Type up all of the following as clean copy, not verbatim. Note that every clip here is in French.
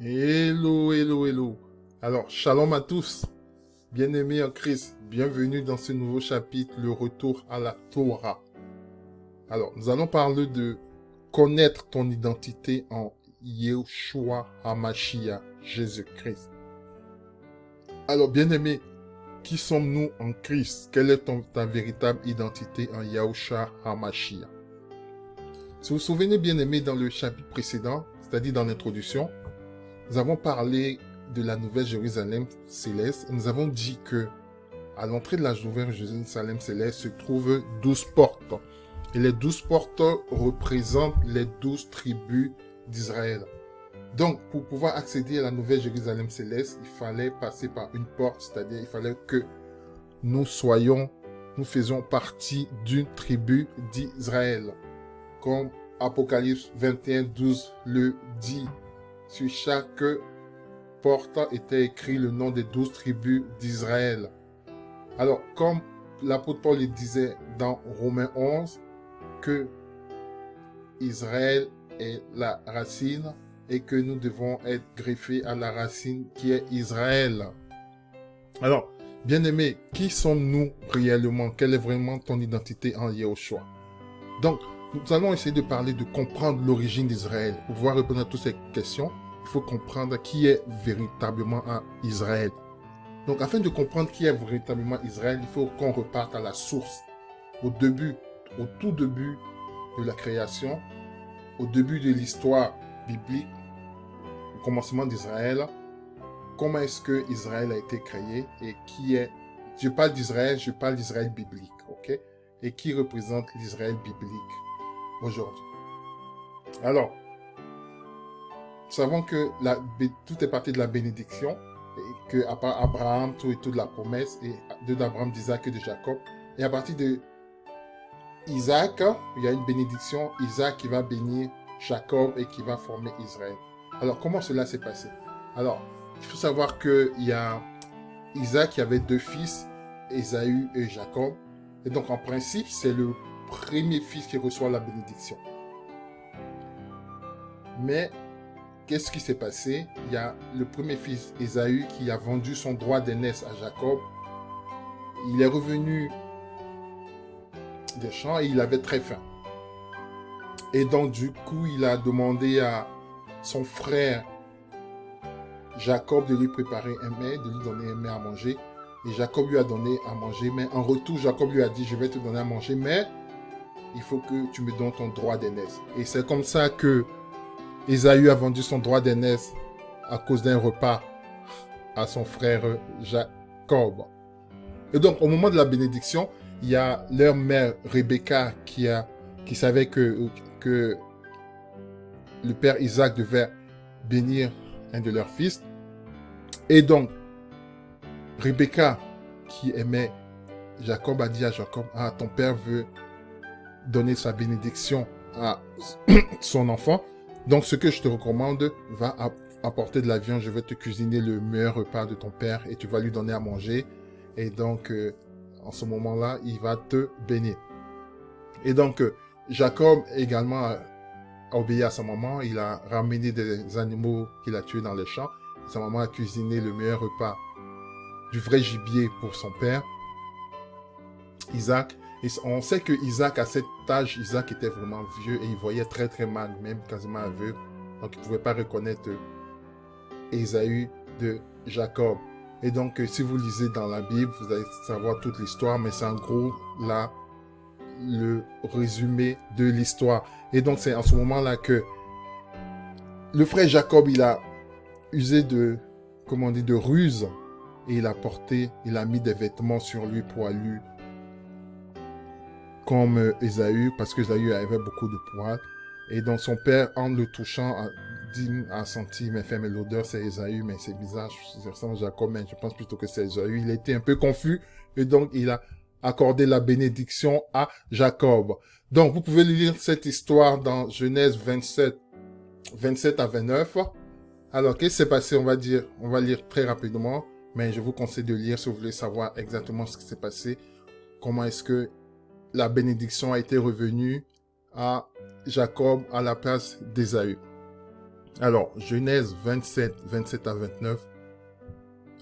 Hello, hello, hello. Alors, shalom à tous, bien-aimés en Christ, bienvenue dans ce nouveau chapitre, le retour à la Torah. Alors, nous allons parler de connaître ton identité en Yeshua HaMashiach, Jésus-Christ. Alors, bien-aimés, qui sommes-nous en Christ? Quelle est ta véritable identité en Yeshua HaMashiach? Si vous vous souvenez, bien-aimés, dans le chapitre précédent, c'est-à-dire dans l'introduction, nous avons parlé de la Nouvelle Jérusalem céleste. Nous avons dit que à l'entrée de la Nouvelle Jérusalem céleste se trouvent 12 portes. Et les 12 portes représentent les 12 tribus d'Israël. Donc, pour pouvoir accéder à la Nouvelle Jérusalem céleste, il fallait passer par une porte, c'est-à-dire il fallait que nous faisions partie d'une tribu d'Israël. Comme Apocalypse 21, 12 le dit. Sur chaque porte était écrit le nom des 12 tribus d'Israël. Alors, comme l'apôtre Paul le disait dans Romains 11, que Israël est la racine et que nous devons être greffés à la racine qui est Israël. Alors, bien-aimés, qui sommes-nous réellement? Quelle est vraiment ton identité en Yahushua? Donc, nous allons essayer de parler de comprendre l'origine d'Israël. Pour pouvoir répondre à toutes ces questions, il faut comprendre qui est véritablement Israël. Donc, afin de comprendre qui est véritablement Israël, il faut qu'on reparte à la source, au tout début de la création, au début de l'histoire biblique, au commencement d'Israël. Comment est-ce que Israël a été créé et qui est... Je parle d'Israël biblique, ok? Et qui représente l'Israël biblique aujourd'hui. Alors, nous savons que tout est parti de la bénédiction, et que à part Abraham, tout est tout de la promesse, et d'Abraham, d'Isaac et de Jacob. Et à partir de Isaac, il y a une bénédiction, Isaac qui va bénir Jacob et qui va former Israël. Alors, comment cela s'est passé? Alors, il faut savoir qu'il y a Isaac qui avait deux fils, Ésaü et Jacob. Et donc, en principe, c'est le premier fils qui reçoit la bénédiction. Mais, qu'est-ce qui s'est passé? Il y a le premier fils, Ésaü, qui a vendu son droit d'aînesse à Jacob. Il est revenu des champs et il avait très faim. Et donc, du coup, il a demandé à son frère Jacob de lui préparer un mets, de lui donner un mets à manger. Et Jacob lui a donné à manger. Mais en retour, Jacob lui a dit, je vais te donner à manger, mais il faut que tu me donnes ton droit d'aînesse. Et c'est comme ça que Ésaü a vendu son droit d'aînesse à cause d'un repas à son frère Jacob. Et donc, au moment de la bénédiction, il y a leur mère Rebecca qui savait que le père Isaac devait bénir un de leurs fils. Et donc, Rebecca, qui aimait Jacob, a dit à Jacob, ah, ton père veut donner sa bénédiction à son enfant. Donc, ce que je te recommande, va apporter de la viande, je vais te cuisiner le meilleur repas de ton père et tu vas lui donner à manger. Et donc, en ce moment-là, il va te bénir. Et donc, Jacob également a obéi à sa maman. Il a ramené des animaux qu'il a tués dans les champs. Sa maman a cuisiné le meilleur repas du vrai gibier pour son père, Isaac. Et on sait que Isaac, à cet âge, Isaac était vraiment vieux et il voyait très très mal, même quasiment aveugle. Donc il ne pouvait pas reconnaître Ésaü de Jacob. Et donc, si vous lisez dans la Bible, vous allez savoir toute l'histoire, mais c'est en gros là le résumé de l'histoire. Et donc, c'est en ce moment-là que le frère Jacob, il a usé de ruse, et il a mis des vêtements sur lui poilus, comme Ésaü, parce que Ésaü avait beaucoup de poils. Et donc, son père, en le touchant, a senti, mais l'odeur, c'est Ésaü, mais c'est bizarre, ça ressemble à Jacob, mais je pense plutôt que c'est Ésaü. Il était un peu confus, et donc, il a accordé la bénédiction à Jacob. Donc, vous pouvez lire cette histoire dans Genèse 27 à 29. Alors, qu'est-ce qui s'est passé? On va lire très rapidement, mais je vous conseille de lire si vous voulez savoir exactement ce qui s'est passé. Comment est-ce que la bénédiction a été revenue à Jacob à la place d'Ésaü. Alors, Genèse 27, 27 à 29.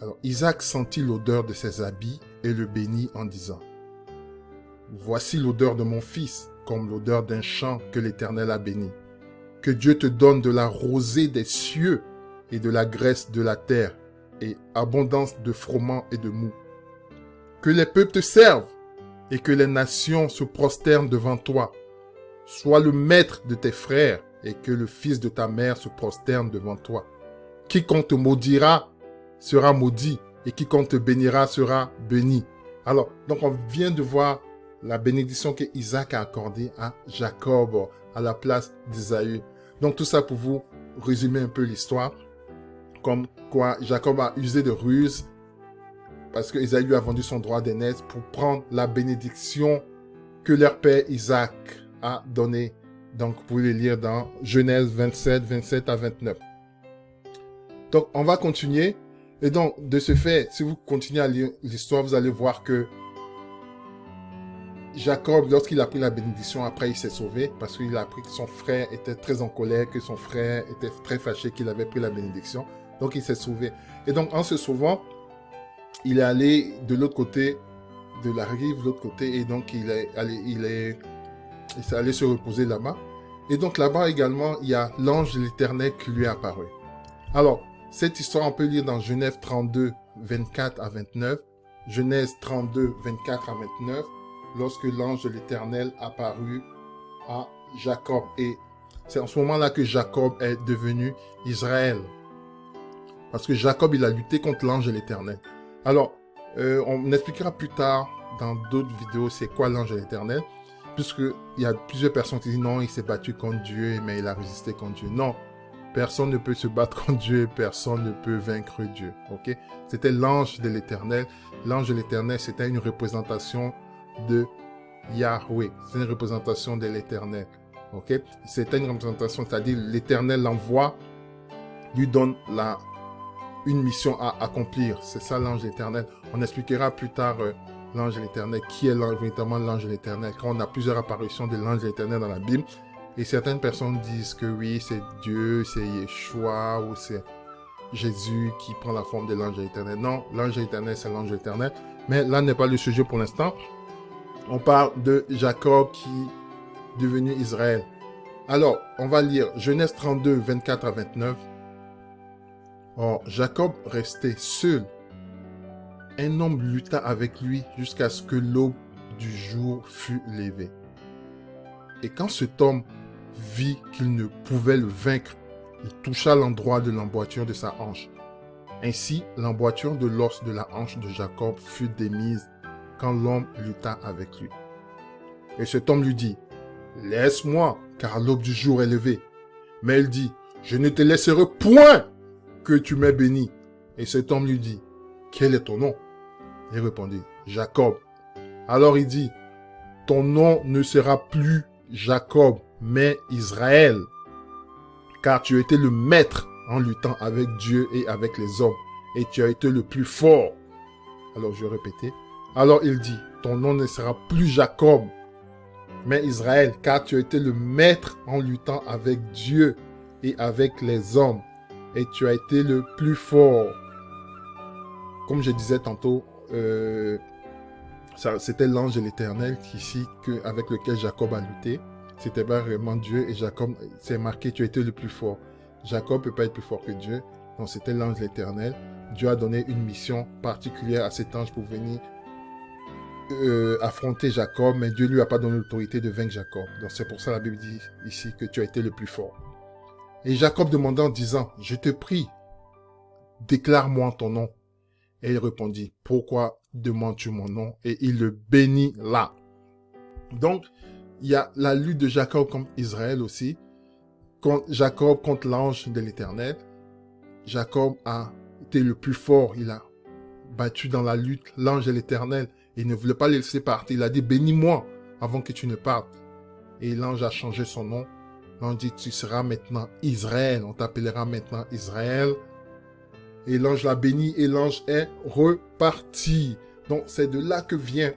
Alors, Isaac sentit l'odeur de ses habits et le bénit en disant, voici l'odeur de mon fils, comme l'odeur d'un champ que l'Éternel a béni. Que Dieu te donne de la rosée des cieux et de la graisse de la terre, et abondance de froment et de mou. Que les peuples te servent, et que les nations se prosternent devant toi. Sois le maître de tes frères, et que le fils de ta mère se prosterne devant toi. Quiconque te maudira sera maudit, et quiconque te bénira sera béni. Alors, donc on vient de voir la bénédiction que Isaac a accordée à Jacob à la place d'Ésaü. Donc tout ça pour vous résumer un peu l'histoire. Comme quoi Jacob a usé de ruse parce que Ésaü a vendu son droit d'aînesse pour prendre la bénédiction que leur père Isaac a donnée. Donc vous pouvez le lire dans Genèse 27, 27 à 29. Donc on va continuer. Et donc de ce fait, si vous continuez à lire l'histoire, vous allez voir que Jacob, lorsqu'il a pris la bénédiction, après il s'est sauvé parce qu'il a appris que son frère était très en colère, que son frère était très fâché qu'il avait pris la bénédiction. Donc il s'est sauvé. Et donc en se sauvant, il est allé de l'autre côté de la rive, de l'autre côté, et donc il s'est allé se reposer là-bas. Et donc là-bas également, il y a l'ange de l'Éternel qui lui est apparu. Alors, cette histoire, on peut lire dans Genèse 32, 24 à 29. Genèse 32, 24 à 29. Lorsque l'ange de l'Éternel apparut à Jacob. Et c'est en ce moment-là que Jacob est devenu Israël. Parce que Jacob, il a lutté contre l'ange de l'Éternel. Alors, on expliquera plus tard dans d'autres vidéos c'est quoi l'ange de l'Éternel. Puisqu'il y a plusieurs personnes qui disent non, il s'est battu contre Dieu, mais il a résisté contre Dieu. Non, personne ne peut se battre contre Dieu, personne ne peut vaincre Dieu. Ok? C'était l'ange de l'Éternel. L'ange de l'Éternel, c'était une représentation de Yahweh. C'est une représentation de l'Éternel. Ok? C'était une représentation, c'est-à-dire l'Éternel l'envoie, lui donne une mission à accomplir. C'est ça l'ange de l'Éternel. On expliquera plus tard l'ange de l'Éternel, qui est véritablement l'ange de l'Éternel. Quand on a plusieurs apparitions de l'ange de l'Éternel dans la Bible, et certaines personnes disent que oui, c'est Dieu, c'est Yeshua, ou c'est Jésus qui prend la forme de l'ange de l'Éternel. Non, l'ange de l'Éternel, c'est l'ange de l'Éternel. Mais là n'est pas le sujet pour l'instant. On parle de Jacob qui est devenu Israël. Alors, on va lire Genèse 32, 24 à 29. Or, Jacob restait seul. Un homme lutta avec lui jusqu'à ce que l'aube du jour fût levée. Et quand cet homme vit qu'il ne pouvait le vaincre, il toucha l'endroit de l'emboîture de sa hanche. Ainsi, l'emboîture de l'os de la hanche de Jacob fut démise quand l'homme lutta avec lui. Et cet homme lui dit, « Laisse-moi, car l'aube du jour est levée. » Mais il dit, « Je ne te laisserai point que tu m'aies béni. » Et cet homme lui dit, « Quel est ton nom ?» Il répondit, « Jacob. » Alors il dit, « Ton nom ne sera plus Jacob, mais Israël, car tu as été le maître en luttant avec Dieu et avec les hommes, et tu as été le plus fort. » Alors je répétais. Alors il dit, ton nom ne sera plus Jacob, mais Israël, car tu as été le maître en luttant avec Dieu et avec les hommes, et tu as été le plus fort. Comme je disais tantôt, c'était l'ange de l'Éternel ici avec lequel Jacob a lutté. C'était pas vraiment Dieu, et Jacob, c'est marqué, tu as été le plus fort. Jacob ne peut pas être plus fort que Dieu, donc c'était l'ange de l'Éternel. Dieu a donné une mission particulière à cet ange pour venir affronter Jacob, mais Dieu lui a pas donné l'autorité de vaincre Jacob. Donc c'est pour ça la Bible dit ici que tu as été le plus fort. Et Jacob demanda en disant, je te prie, déclare-moi ton nom. Et il répondit, pourquoi demandes-tu mon nom? Et il le bénit là. Donc, il y a la lutte de Jacob contre Israël aussi, Jacob contre l'ange de l'Éternel. Jacob a été le plus fort, il a battu dans la lutte l'ange de l'Éternel. Il ne voulait pas le laisser partir. Il a dit, bénis-moi avant que tu ne partes. Et l'ange a changé son nom. L'ange dit, tu seras maintenant Israël. On t'appellera maintenant Israël. Et l'ange l'a béni et l'ange est reparti. Donc, c'est de là que vient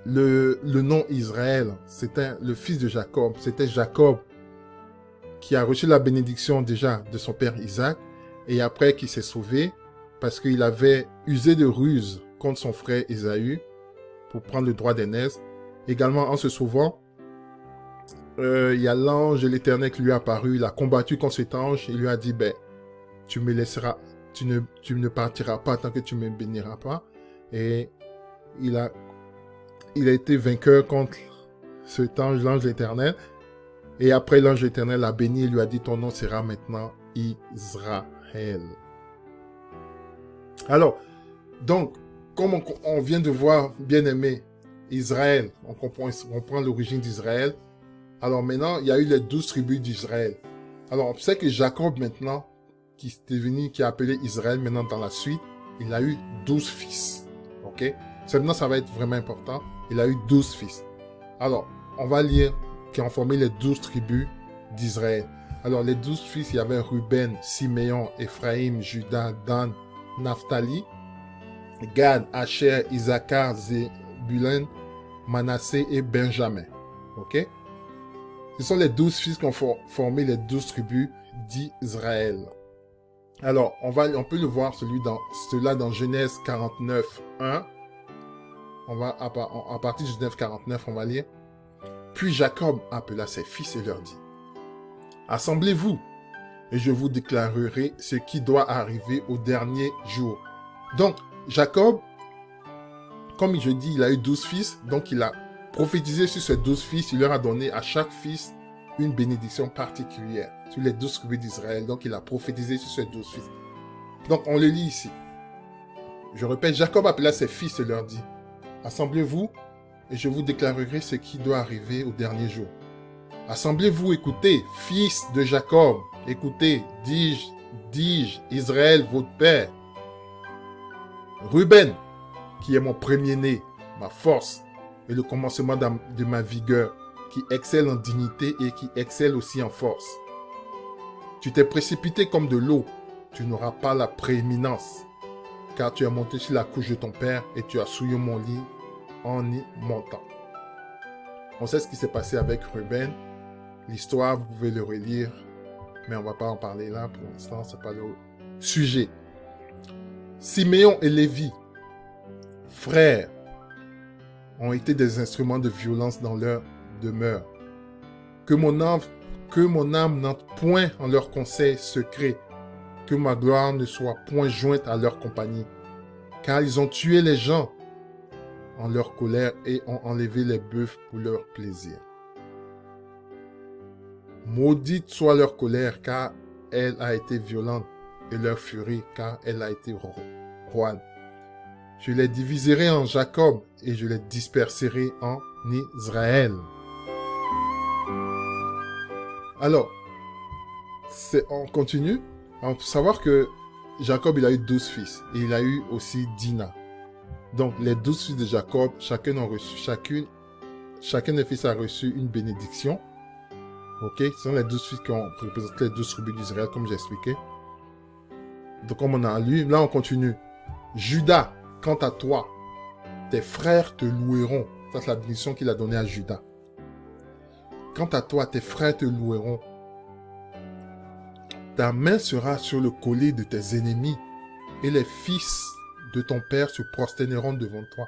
le nom Israël. C'était le fils de Jacob. C'était Jacob qui a reçu la bénédiction déjà de son père Isaac, et après qui s'est sauvé, parce qu'il avait usé de ruse contre son frère Ésaü pour prendre le droit d'aînesse. Également, en se sauvant, il y a l'ange de l'Éternel qui lui est apparu, il a combattu contre cet ange, il lui a dit, ben, tu me laisseras, tu ne partiras pas tant que tu ne me béniras pas. Et il a été vainqueur contre cet ange, l'ange de l'Éternel. Et après, l'ange de l'Éternel l'a béni et lui a dit, ton nom sera maintenant Israël. Alors, donc, comme on vient de voir, bien aimé, Israël, on comprend l'origine d'Israël. Alors maintenant, il y a eu les 12 tribus d'Israël. Alors, on sait que Jacob maintenant, qui a appelé Israël maintenant dans la suite, il a eu 12 fils. Ok? Maintenant, ça va être vraiment important. Il a eu 12 fils. Alors, on va lire qui ont formé les 12 tribus d'Israël. Alors, les 12 fils, il y avait Ruben, Siméon, Ephraïm, Juda, Dan, Naphtali, Gad, Asher, Issachar, Zébulun, Manassé et Benjamin. Ok? Ce sont les 12 fils qui ont formé les 12 tribus d'Israël. Alors, on peut le voir cela dans Genèse 49, 1. À partir de Genèse 49, on va lire. Puis Jacob appela ses fils et leur dit, assemblez-vous, et je vous déclarerai ce qui doit arriver au dernier jour. Donc, Jacob, comme je dis, il a eu 12 fils, donc il a prophétisé sur ces 12 fils, il leur a donné à chaque fils une bénédiction particulière sur les 12 tribus d'Israël. Donc, il a prophétisé sur ces 12 fils. Donc, on le lit ici. Je répète, Jacob appela ses fils et leur dit, assemblez-vous, et je vous déclarerai ce qui doit arriver au dernier jour. Assemblez-vous, écoutez, fils de Jacob, écoutez, dis-je, Israël, votre père. Ruben, qui est mon premier-né, ma force, et le commencement de ma vigueur, qui excelle en dignité et qui excelle aussi en force. Tu t'es précipité comme de l'eau, tu n'auras pas la prééminence, car tu es monté sur la couche de ton père et tu as souillé mon lit en y montant. On sait ce qui s'est passé avec Ruben. L'histoire, vous pouvez le relire, mais on ne va pas en parler là pour l'instant, ce n'est pas le sujet. Siméon et Lévi, frères, ont été des instruments de violence dans leur demeure. Que mon âme n'entre point en leurs conseils secrets, que ma gloire ne soit point jointe à leur compagnie, car ils ont tué les gens en leur colère et ont enlevé les bœufs pour leur plaisir. Maudite soit leur colère, car elle a été violente, et leur furie, car elle a été roide. Je les diviserai en Jacob, et je les disperserai en Israël. Alors, on continue. Il faut savoir que Jacob, il a eu 12 fils, et il a eu aussi Dina. Donc, les 12 fils de Jacob, chacun des fils a reçu une bénédiction. Ok, ce sont les 12 fils qui ont représenté les 12 tribus d'Israël, comme j'ai expliqué. Donc, comme on a lu, là on continue. Judas, quant à toi, tes frères te loueront. Ça, c'est la bénédiction qu'il a donnée à Judas. Quant à toi, tes frères te loueront. Ta main sera sur le collet de tes ennemis, et les fils de ton père se prosterneront devant toi.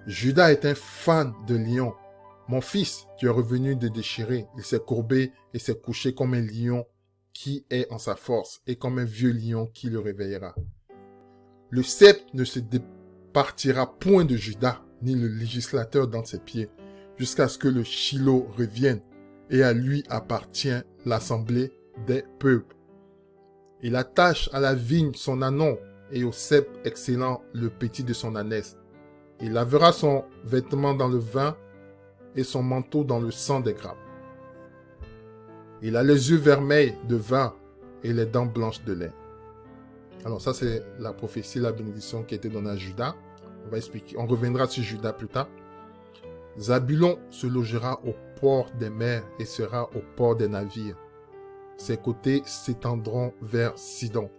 Judas est un fan de lion. Mon fils, tu es revenu de déchirer. Il s'est courbé et s'est couché comme un lion qui est en sa force et comme un vieux lion qui le réveillera. Le sceptre ne se départira point de Judas, ni le législateur dans ses pieds, jusqu'à ce que le Shiloh revienne, et à lui appartient l'assemblée des peuples. Il attache à la vigne son ânon, et au cep excellent le petit de son ânesse. Il lavera son vêtement dans le vin et son manteau dans le sang des grappes. Il a les yeux vermeils de vin et les dents blanches de lait. Alors ça, c'est la prophétie, la bénédiction qui a été donnée à Judas. On va expliquer, on reviendra sur Judas plus tard. Zabulon se logera au port des mers et sera au port des navires. Ses côtés s'étendront vers Sidon.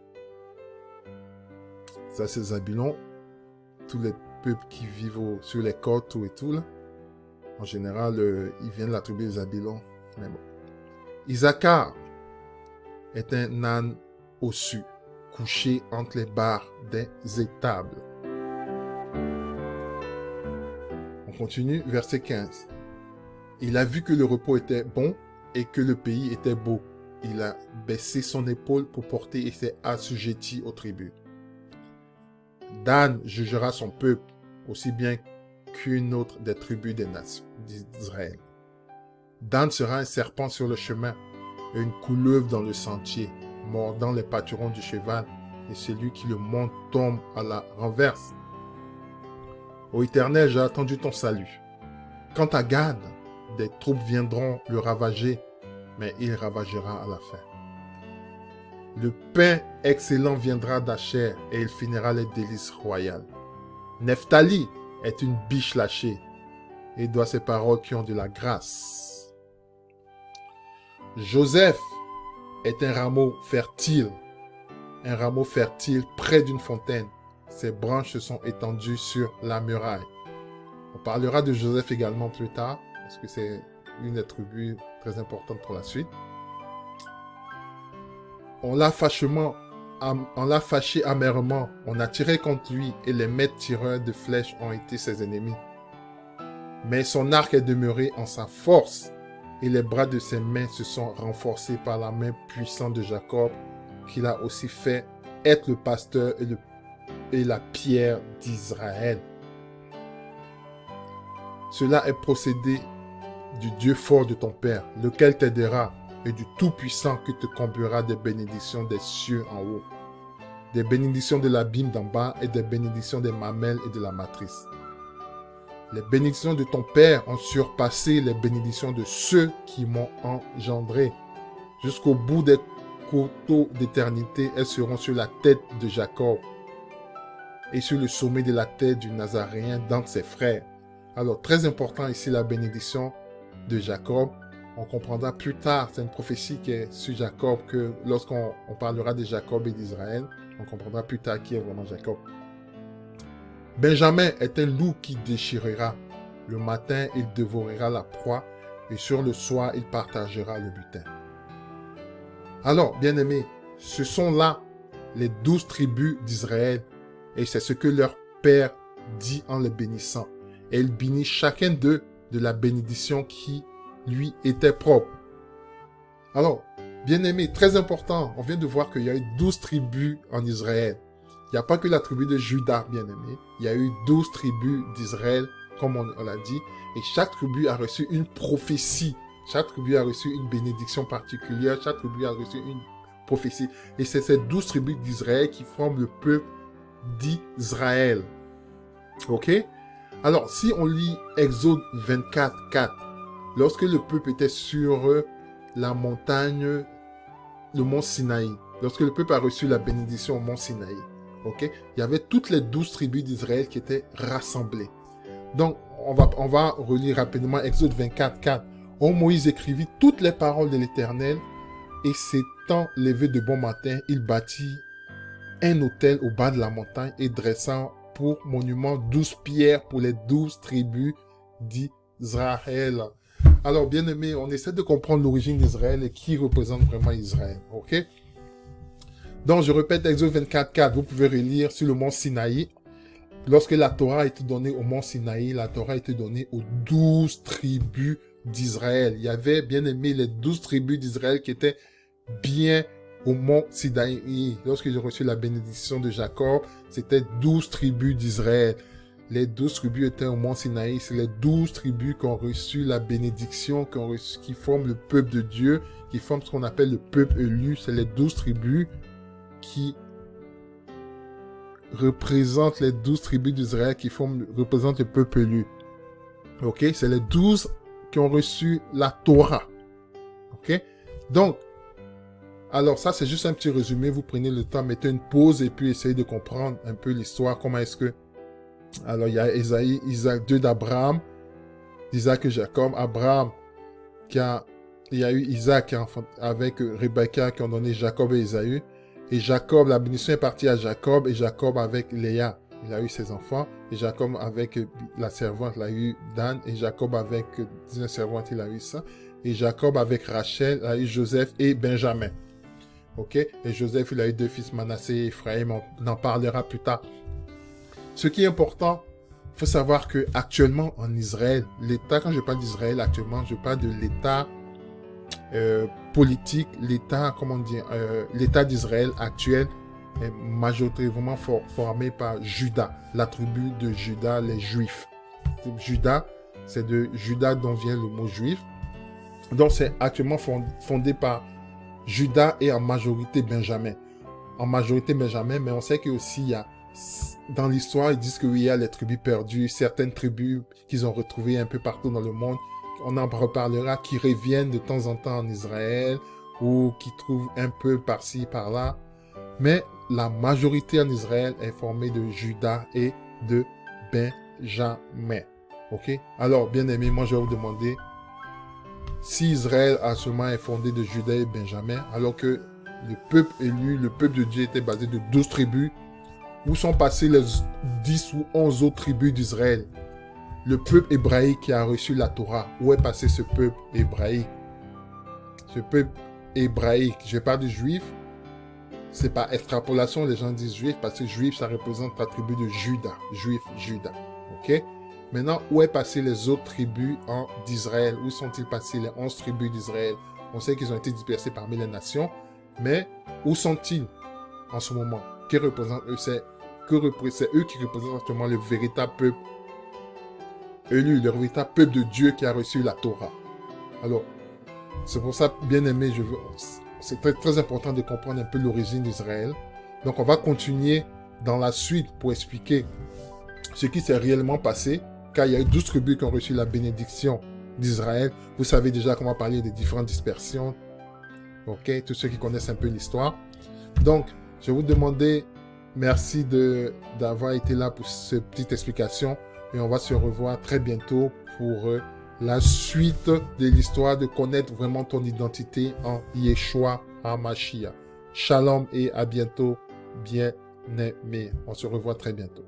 Ça, c'est Zabulon. Tous les peuples qui vivent sur les côtes et tout, là. En général, ils viennent de la tribu de Zabulon. Mais bon. Issachar est un âne ossu, couché entre les barres des étables. On continue, verset 15. Il a vu que le repos était bon et que le pays était beau. Il a baissé son épaule pour porter et s'est assujetti aux tribus. Dan jugera son peuple aussi bien qu'une autre des tribus des nations d'Israël. Dan sera un serpent sur le chemin et une couleuvre dans le sentier, mordant les pâturons du cheval, et celui qui le monte tombe à la renverse. Ô Éternel, j'ai attendu ton salut. Quant à Gad, des troupes viendront le ravager, mais il ravagera à la fin. Le pain excellent viendra d'Acher et il finira les délices royales. Nephtali est une biche lâchée et doit ses paroles qui ont de la grâce. Joseph est un rameau fertile près d'une fontaine. Ses branches se sont étendues sur la muraille. On parlera de Joseph également plus tard, parce que c'est une des tribus très importantes pour la suite. On l'a fâché amèrement, on a tiré contre lui, et les maîtres tireurs de flèches ont été ses ennemis. Mais son arc est demeuré en sa force, et les bras de ses mains se sont renforcés par la main puissante de Jacob, qu'il a aussi fait être le pasteur et la pierre d'Israël. Cela est procédé du Dieu fort de ton Père, lequel t'aidera, et du Tout-Puissant qui te comblera des bénédictions des cieux en haut, des bénédictions de l'abîme d'en bas et des bénédictions des mamelles et de la matrice. Les bénédictions de ton Père ont surpassé les bénédictions de ceux qui m'ont engendré. Jusqu'au bout des coteaux d'éternité, elles seront sur la tête de Jacob et sur le sommet de la tête du Nazaréen d'entre ses frères. Alors, très important ici, la bénédiction de Jacob. On comprendra plus tard, c'est une prophétie qui est sur Jacob, que lorsqu'on parlera de Jacob et d'Israël, on comprendra plus tard qui est vraiment Jacob. Benjamin est un loup qui déchirera. Le matin, il dévorera la proie, et sur le soir, il partagera le butin. Alors, bien-aimés, ce sont là les 12 tribus d'Israël, et c'est ce que leur père dit en les bénissant. Et il bénit chacun d'eux de la bénédiction qui lui était propre. Alors, bien-aimés, très important, on vient de voir qu'il y a eu 12 tribus en Israël. Il n'y a pas que la tribu de Juda, bien-aimés. Il y a eu 12 tribus d'Israël, comme on l'a dit, et chaque tribu a reçu une prophétie. Chaque tribu a reçu une bénédiction particulière, chaque tribu a reçu une prophétie. Et c'est ces 12 tribus d'Israël qui forment le peuple d'Israël. Ok? Alors, si on lit Exode 24, 4, lorsque le peuple était sur la montagne, le mont Sinaï, lorsque le peuple a reçu la bénédiction au mont Sinaï, ok, il y avait toutes les 12 tribus d'Israël qui étaient rassemblées. Donc, on va relire rapidement Exode 24, 4. Ô Moïse écrivit toutes les paroles de l'Éternel, et s'étant levé de bon matin, il bâtit un autel au bas de la montagne et dressa pour monument 12 pierres pour les 12 tribus d'Israël. Alors, bien aimé, on essaie de comprendre l'origine d'Israël et qui représente vraiment Israël. Ok? Donc, je répète, Exode 24, 4, vous pouvez relire sur le mont Sinaï. Lorsque la Torah a été donnée au mont Sinaï, la Torah a été donnée aux 12 tribus d'Israël. Il y avait, bien aimé, les 12 tribus d'Israël qui étaient bien au mont Sinaï. Lorsque j'ai reçu la bénédiction de Jacob, c'était 12 tribus d'Israël. Les 12 tribus étaient au mont Sinaï. C'est les 12 tribus qui ont reçu la bénédiction, qui forment le peuple de Dieu, qui forment ce qu'on appelle le peuple élu. C'est les 12 tribus qui représentent les 12 tribus d'Israël qui représentent le peuple élu. Ok? C'est les 12 qui ont reçu la Torah. Ok? Donc, alors ça, c'est juste un petit résumé. Vous prenez le temps, mettez une pause et puis essayez de comprendre un peu l'histoire. Comment est-ce que... Alors, il y a Isaac, Dieu d'Abraham, Isaac et Jacob. Abraham, il y a eu Isaac avec Rebecca qui ont donné Jacob et Ésaü. Et Jacob, la bénédiction est partie à Jacob et Jacob avec Léa. Il a eu ses enfants. Et Jacob avec la servante, il a eu Dan. Et Jacob avec 19 servantes, il a eu ça. Et Jacob avec Rachel a eu Joseph et Benjamin. Ok? Et Joseph, il a eu 2 fils, Manassé et Ephraim. On en parlera plus tard. Ce qui est important, il faut savoir que actuellement en Israël, l'État, quand je parle d'Israël actuellement, je parle de l'État politique, l'État, comment dire, l'État d'Israël actuel est majoritairement formé par Juda, la tribu de Juda, les Juifs. Juda, c'est de Juda dont vient le mot juif. Donc c'est actuellement fondé par Juda et en majorité Benjamin. En majorité Benjamin, mais on sait qu'aussi il y a, dans l'histoire, ils disent qu'il y a les tribus perdues, certaines tribus qu'ils ont retrouvées un peu partout dans le monde. On en reparlera, qui reviennent de temps en temps en Israël ou qui trouvent un peu par-ci, par-là. Mais la majorité en Israël est formée de Juda et de Benjamin. Ok? Alors, bien aimé, moi je vais vous demander si Israël actuellement est fondé de Juda et Benjamin, alors que le peuple élu, le peuple de Dieu était basé de 12 tribus, où sont passées les 10 ou 11 autres tribus d'Israël? Le peuple hébraïque qui a reçu la Torah, où est passé ce peuple hébraïque? Ce peuple hébraïque, je parle de juif, c'est par extrapolation, les gens disent juif, parce que juif, ça représente la tribu de Juda, juif, Juda, ok? Maintenant, où est passé les autres tribus d'Israël? Où sont-ils passés les 11 tribus d'Israël? On sait qu'ils ont été dispersés parmi les nations, mais où sont-ils en ce moment? Qui représentent eux? C'est eux qui représentent actuellement le véritable peuple élu, le véritable peuple de Dieu qui a reçu la Torah. Alors, c'est pour ça, bien aimé, c'est très, très important de comprendre un peu l'origine d'Israël. Donc, on va continuer dans la suite pour expliquer ce qui s'est réellement passé, car il y a eu 12 tribus qui ont reçu la bénédiction d'Israël. Vous savez déjà comment parler des différentes dispersions. Ok, tous ceux qui connaissent un peu l'histoire. Donc, je vais vous demander merci d'avoir été là pour cette petite explication. Et on va se revoir très bientôt pour la suite de l'histoire, de connaître vraiment ton identité en Yeshua HaMashiach. Shalom et à bientôt, bien-aimés. On se revoit très bientôt.